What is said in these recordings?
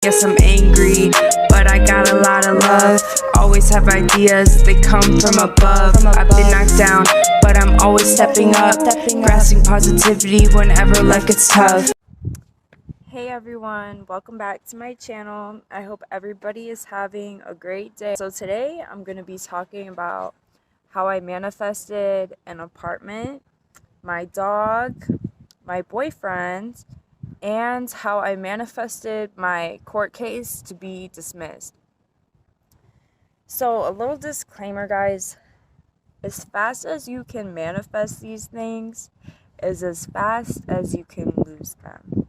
Yes, I'm angry, but I got a lot of love. Always have ideas, they come from above. I've been knocked down, but I'm always stepping up. Grasping positivity whenever life gets tough. Hey everyone, welcome back to my channel. I hope everybody is having a great day. So today I'm going to be talking about how I manifested an apartment, my dog, my boyfriend, and how I manifested my court case to be dismissed. So a little disclaimer, guys. As fast as you can manifest these things is as fast as you can lose them.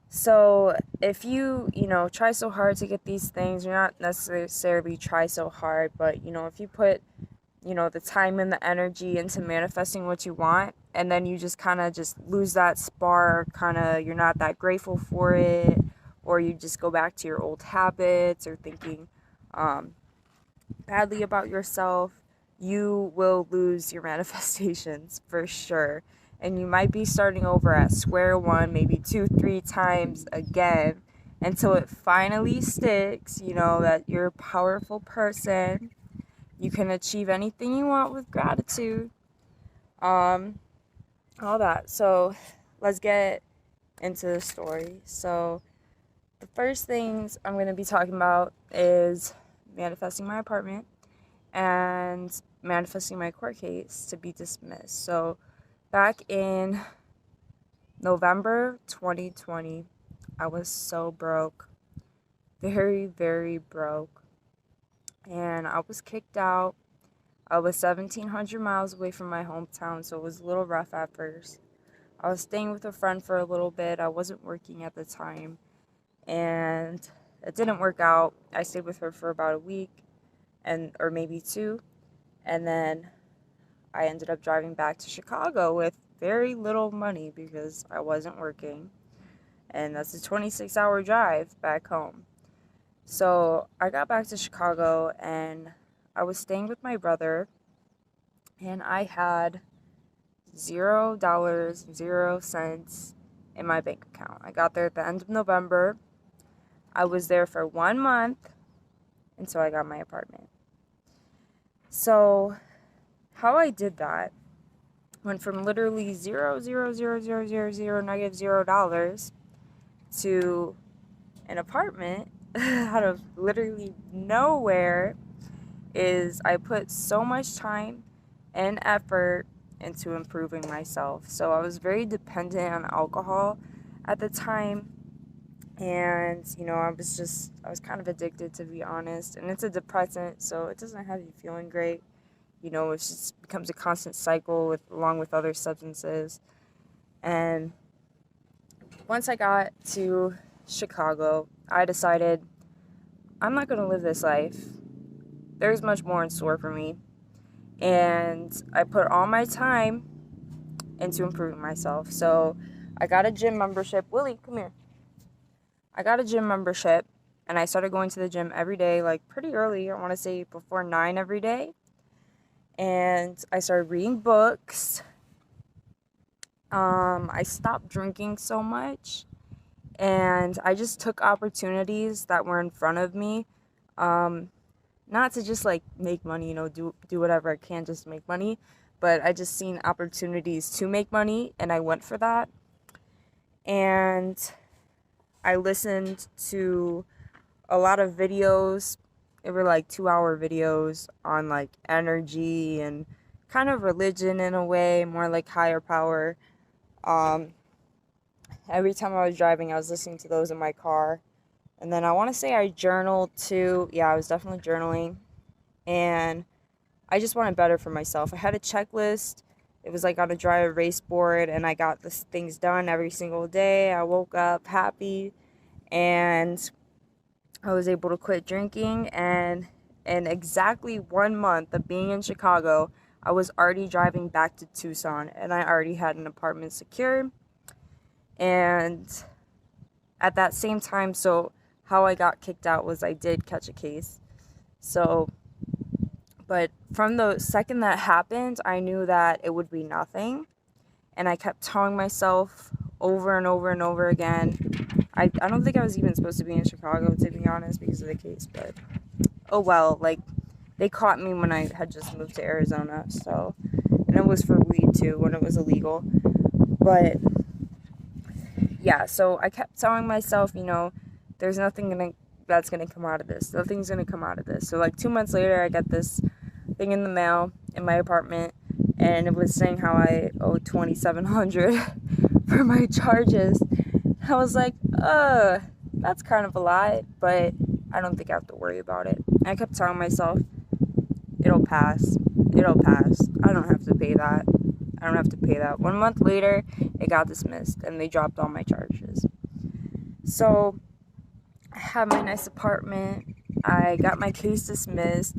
So if you try so hard to get these things, you're not necessarily try so hard, but if you put the time and the energy into manifesting what you want, and then you just kind of just lose that spark, you're not that grateful for it, or you just go back to your old habits or thinking badly about yourself, you will lose your manifestations for sure. And you might be starting over at square one, maybe 2-3 times again, until it finally sticks, that you're a powerful person. You can achieve anything you want with gratitude. All that. So let's get into the story. So the first things I'm going to be talking about is manifesting my apartment and manifesting my court case to be dismissed. So back in November 2020, I was so broke. Very, very broke. And I was kicked out. I was 1,700 miles away from my hometown, so it was a little rough at first. I was staying with a friend for a little bit. I wasn't working at the time, and it didn't work out. I stayed with her for about a week, or maybe 2, and then I ended up driving back to Chicago with very little money because I wasn't working, and that's a 26-hour drive back home. So I got back to Chicago, and I was staying with my brother, and I had $0 in my bank account. I got there at the end of November. I was there for 1 month until I got my apartment. So how I did that went from literally $0 to an apartment out of literally nowhere. Is I put so much time and effort into improving myself. So I was very dependent on alcohol at the time, and I was kind of addicted, to be honest. And it's a depressant, so it doesn't have you feeling great. It just becomes a constant cycle along with other substances. And once I got to Chicago, I decided I'm not going to live this life. There's much more in store for me. And I put all my time into improving myself. So I got a gym membership. Willie, come here. I got a gym membership, and I started going to the gym every day, like pretty early. I want to say before 9 every day. And I started reading books. I stopped drinking so much. And I just took opportunities that were in front of me. Not to just make money, do whatever I can just to make money, but I just seen opportunities to make money, and I went for that. And I listened to a lot of videos. They were 2-hour videos on energy and kind of religion in a way, more like higher power. Every time I was driving, I was listening to those in my car. And then I want to say I journaled too. Yeah, I was definitely journaling. And I just wanted better for myself. I had a checklist. It was on a dry erase board, and I got the things done every single day. I woke up happy, and I was able to quit drinking. And in exactly 1 month of being in Chicago, I was already driving back to Tucson, and I already had an apartment secured. And at that same time, so how I got kicked out was I did catch a case. So, but from the second that happened, I knew that it would be nothing. And I kept telling myself over and over and over again, I don't think I was even supposed to be in Chicago, to be honest, because of the case, but oh well, like, they caught me when I had just moved to Arizona, so, and it was for weed too, when it was illegal, but, yeah, so I kept telling myself, you know, there's nothing that's gonna come out of this, nothing's gonna come out of this, so, like, 2 months later, I got this thing in the mail in my apartment, and it was saying how I owed $2,700 for my charges. I was like, that's kind of a lie, but I don't think I have to worry about it. And I kept telling myself, it'll pass, it'll pass, I don't have to pay that, I don't have to pay that. 1 month later, it got dismissed, and they dropped all my charges. So, I had my nice apartment, I got my case dismissed,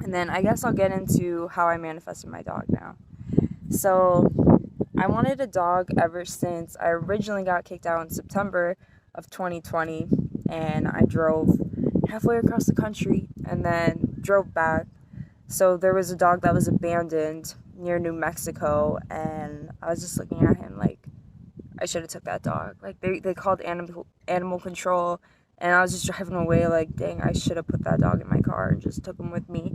and then I guess I'll get into how I manifested my dog now. So, I wanted a dog ever since I originally got kicked out in September of 2020, and I drove halfway across the country and then drove back. So there was a dog that was abandoned near New Mexico, and I was just looking at him like, I should have took that dog. Like, they called animal control, and I was just driving away like, dang, I should have put that dog in my car and just took him with me.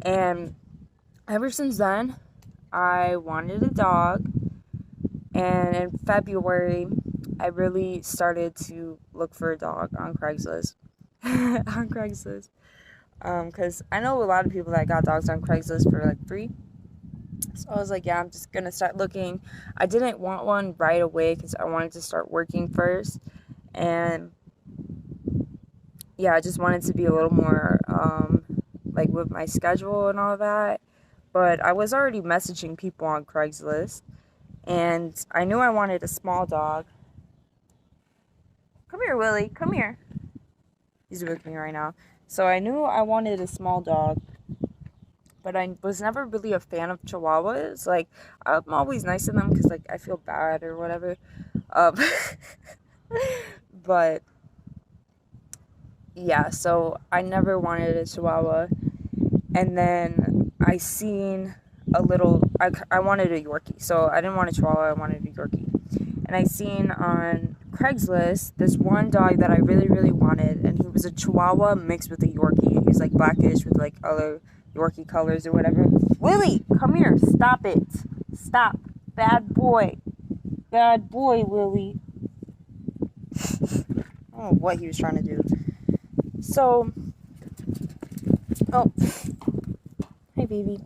And ever since then, I wanted a dog, and in February, I really started to look for a dog on Craigslist. On Craigslist. Because I know a lot of people that got dogs on Craigslist for like free. So I was like, yeah, I'm just going to start looking. I didn't want one right away because I wanted to start working first. And yeah, I just wanted to be a little more, like, with my schedule and all that. But I was already messaging people on Craigslist. And I knew I wanted a small dog. Come here, Willie. Come here. He's with me right now. So I knew I wanted a small dog. But I was never really a fan of Chihuahuas. Like, I'm always nice to them because, like, I feel bad or whatever. But, yeah, so I never wanted a Chihuahua. And then I seen a little, I wanted a Yorkie. So I didn't want a Chihuahua, I wanted a Yorkie. And I seen on Craigslist this one dog that I really, really wanted. And he was a Chihuahua mixed with a Yorkie. He was, like, blackish with, like, other Yorkie colors or whatever. Willie, come here. Stop it. Stop. Bad boy. Bad boy, Willie. I don't know what he was trying to do. So, oh, hey, baby.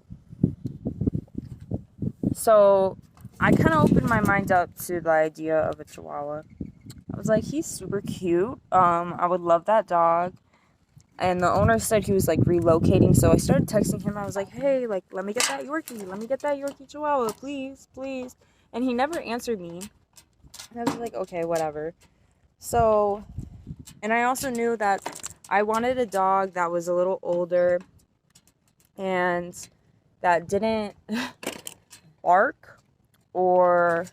So, I kind of opened my mind up to the idea of a Chihuahua. I was like, he's super cute. I would love that dog. And the owner said he was, like, relocating, so I started texting him. I was like, hey, like, let me get that Yorkie. Let me get that Yorkie Chihuahua, please, please. And he never answered me. And I was like, okay, whatever. So, and I also knew that I wanted a dog that was a little older and that didn't bark or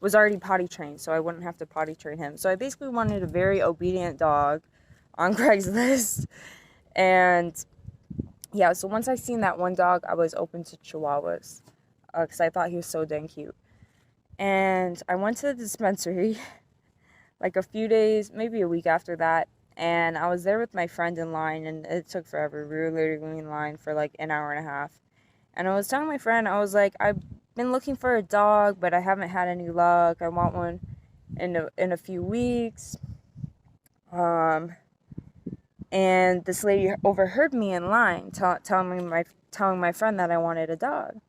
was already potty trained, so I wouldn't have to potty train him. So I basically wanted a very obedient dog on Craigslist. And yeah, so once I seen that one dog, I was open to Chihuahuas because I thought he was so dang cute. And I went to the dispensary like a few days, maybe a week after that, and I was there with my friend in line, and it took forever. We were literally in line for like an hour and a half. And I was telling my friend, I was like, I've been looking for a dog, but I haven't had any luck. I want one in a few weeks. And this lady overheard me in line telling my friend that I wanted a dog.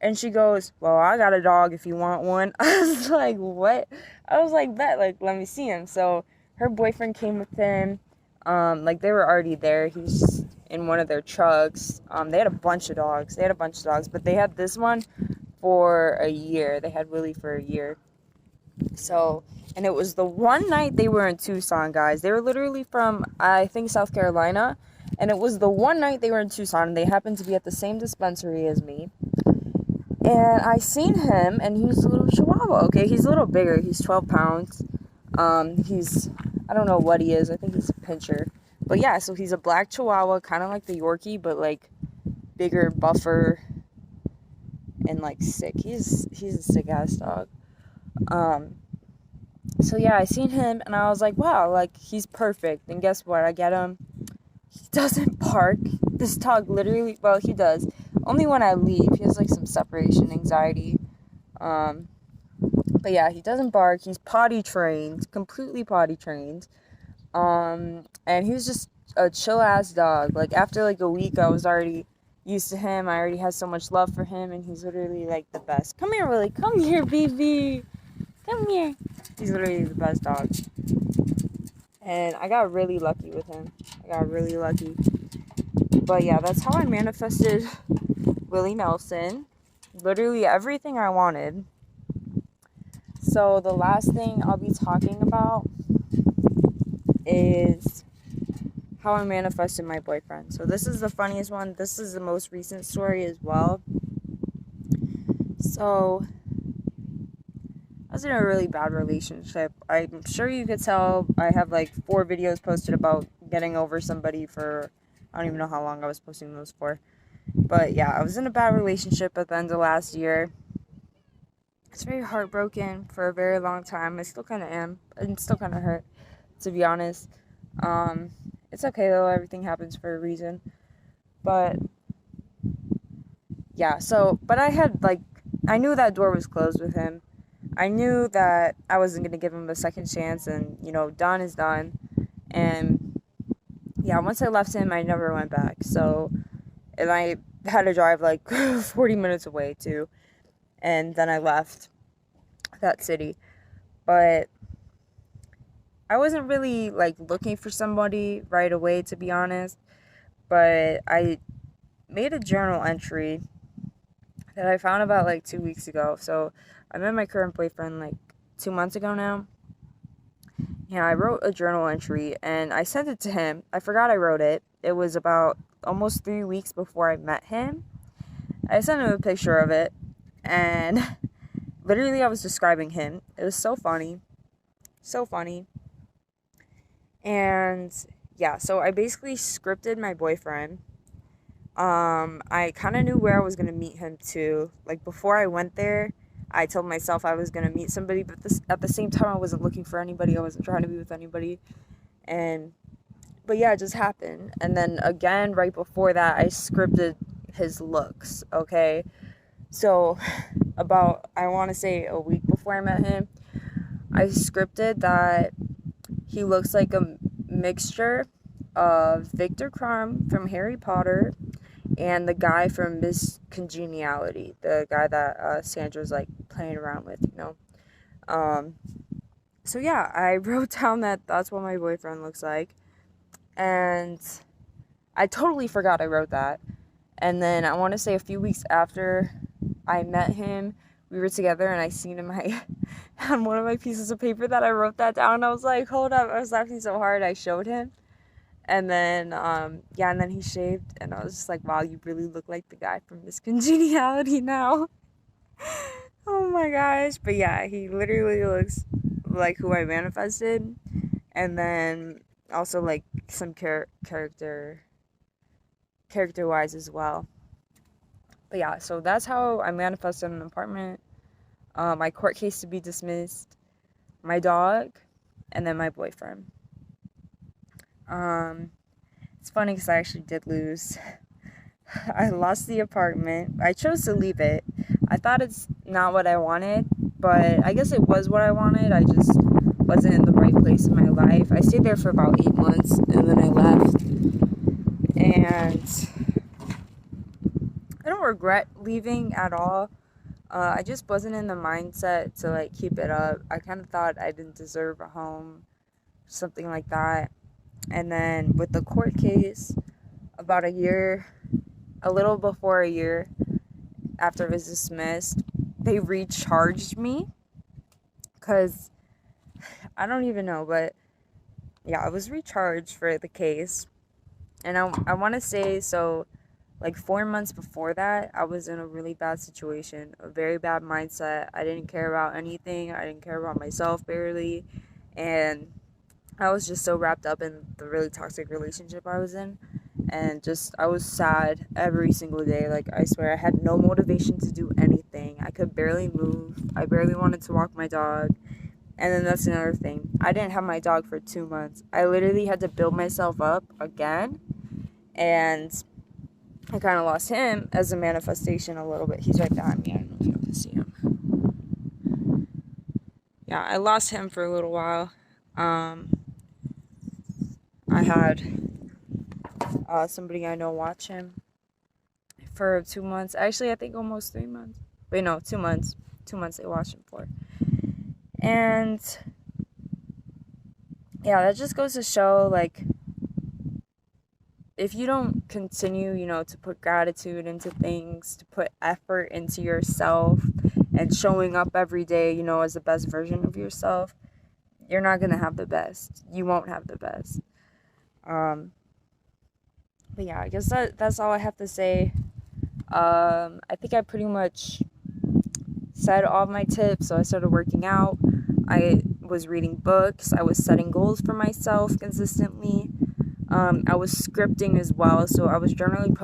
And she goes, well, I got a dog if you want one. I was like, what? I was like, bet, like, let me see him. So her boyfriend came with him. Like, they were already there. He's in one of their trucks. They had a bunch of dogs. But they had this one for a year. They had Willie for a year. So, and it was the one night they were in Tucson, guys. They were literally from, I think, South Carolina. And it was the one night they were in Tucson. And they happened to be at the same dispensary as me. And I seen him, and he's a little Chihuahua, okay? He's a little bigger. He's 12 pounds. I don't know what he is. I think he's a pincher. But yeah, so he's a black Chihuahua, kind of like the Yorkie, but, like, bigger, buffer, and, like, sick. He's a sick-ass dog. So yeah, I seen him and I was like, wow, like he's perfect. And guess what? I get him. He doesn't bark. This dog literally, well, he does. Only when I leave. He has like some separation anxiety. Um, but yeah, he doesn't bark. He's potty trained, completely potty trained. And he was just a chill ass dog. Like after like a week, I was already used to him. I already had so much love for him, and he's literally like the best. Come here, Willie. Come here, baby. Come here. He's literally the best dog. And I got really lucky with him. I got really lucky. But yeah, that's how I manifested Willie Nelson. Literally everything I wanted. So the last thing I'll be talking about is how I manifested my boyfriend. So this is the funniest one. This is the most recent story as well. So I was in a really bad relationship. I'm sure you could tell I have like 4 videos posted about getting over somebody for, I don't even know how long I was posting those for. But yeah, I was in a bad relationship at the end of last year. It's very heartbroken for a very long time. I still kind of am. I'm still kind of hurt, to be honest. It's okay though. Everything happens for a reason. But yeah, so, but I knew that door was closed with him. I knew that I wasn't going to give him a second chance, and, you know, done is done. And yeah, once I left him, I never went back. So, and I had to drive like 40 minutes away too. And then I left that city. But I wasn't really like looking for somebody right away, to be honest. But I made a journal entry that I found about like 2 weeks ago. So I met my current boyfriend like 2 months ago now. Yeah, I wrote a journal entry and I sent it to him. I forgot I wrote it. It was about almost 3 weeks before I met him. I sent him a picture of it, and literally I was describing him. It was so funny. So funny. And yeah, so I basically scripted my boyfriend. I kind of knew where I was going to meet him too. Like before I went there, I told myself I was going to meet somebody, but at the same time I wasn't looking for anybody. I wasn't trying to be with anybody. But yeah, it just happened. And then again, right before that, I scripted his looks, okay? So about, I want to say a week before I met him, I scripted that he looks like a mixture of Victor Crumb from Harry Potter and the guy from Miss Congeniality, the guy that Sandra's like playing around with, you know. So yeah, I wrote down that that's what my boyfriend looks like, and I totally forgot I wrote that. And then I want to say a few weeks after I met him, we were together, and I seen him on one of my pieces of paper that I wrote that down. I was like, hold up, I was laughing so hard I showed him. And then, yeah, and then he shaved, and I was just like, wow, you really look like the guy from Miss Congeniality now. Oh my gosh. But yeah, he literally looks like who I manifested. And then also like some character-wise as well. But yeah, so that's how I manifested an apartment, my court case to be dismissed, my dog, and then my boyfriend. It's funny because I actually did lose. I lost the apartment. I chose to leave it. I thought it's not what I wanted, but I guess it was what I wanted. I just wasn't in the right place in my life. I stayed there for about 8 months, and then I left. And I don't regret leaving at all. I just wasn't in the mindset to like keep it up. I kind of thought I didn't deserve a home, something like that. And then with the court case, about a little before a year after it was dismissed, they recharged me. Because I don't even know, but yeah, I was recharged for the case. And I want to say, so like 4 months before that, I was in a really bad situation, a very bad mindset. I didn't care about anything. I didn't care about myself barely. And I was just so wrapped up in the really toxic relationship I was in. And just, I was sad every single day. Like, I swear, I had no motivation to do anything. I could barely move. I barely wanted to walk my dog. And then that's another thing. I didn't have my dog for 2 months. I literally had to build myself up again. And I kind of lost him as a manifestation a little bit. He's right behind me. I don't know if you can see him. Yeah, I lost him for a little while. I had somebody I know watch him for 2 months. Actually, I think almost 3 months. Wait, no, 2 months. 2 months they watched him for. And yeah, that just goes to show, like, if you don't continue, you know, to put gratitude into things, to put effort into yourself and showing up every day, you know, as the best version of yourself, you're not going to have the best. You won't have the best. But yeah, I guess that's all I have to say. I think I pretty much said all my tips. So I started working out. I was reading books. I was setting goals for myself consistently. I was scripting as well. So I was journaling,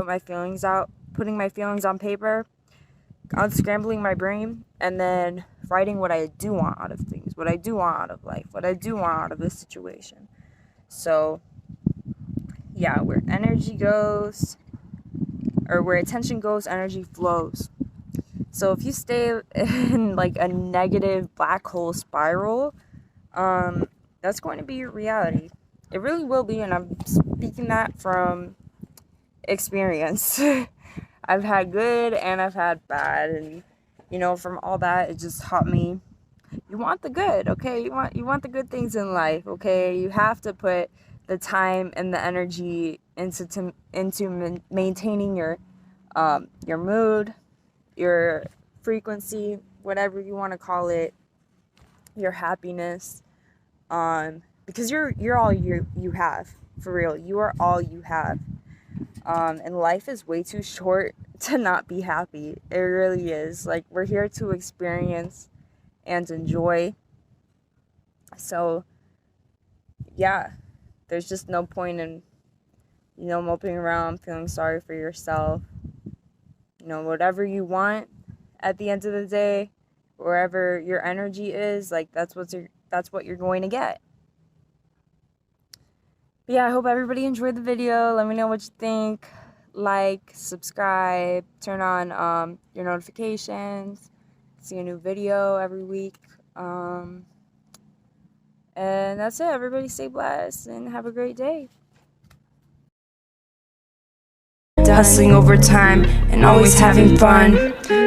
putting my feelings on paper, unscrambling my brain, and then writing what I do want out of things, what I do want out of life, what I do want out of this situation. So yeah, where energy goes, or where attention goes, energy flows. So if you stay in like a negative black hole spiral, that's going to be your reality. It really will be, and I'm speaking that from experience. I've had good and I've had bad, and you know, from all that, it just taught me you want the good, okay? You want the good things in life, okay? You have to put the time and the energy into maintaining your mood, your frequency, whatever you want to call it, your happiness, because you're all you have, for real. You are all you have, and life is way too short to not be happy. It really is. Like, we're here to experience and enjoy. So yeah, there's just no point in, you know, moping around, feeling sorry for yourself. You know, whatever you want at the end of the day, wherever your energy is, like, that's what you're going to get. But yeah, I hope everybody enjoyed the video. Let me know what you think. Like, subscribe, turn on your notifications. See a new video every week. And that's it. Everybody stay blessed and have a great day. Hustling over time and always having fun.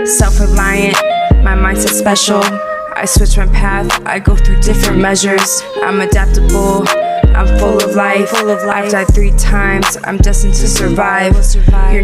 Self-reliant, my mindset's special. I switch my path, I go through different measures. I'm adaptable, I'm full of life. I've died 3 times, I'm destined to survive. You're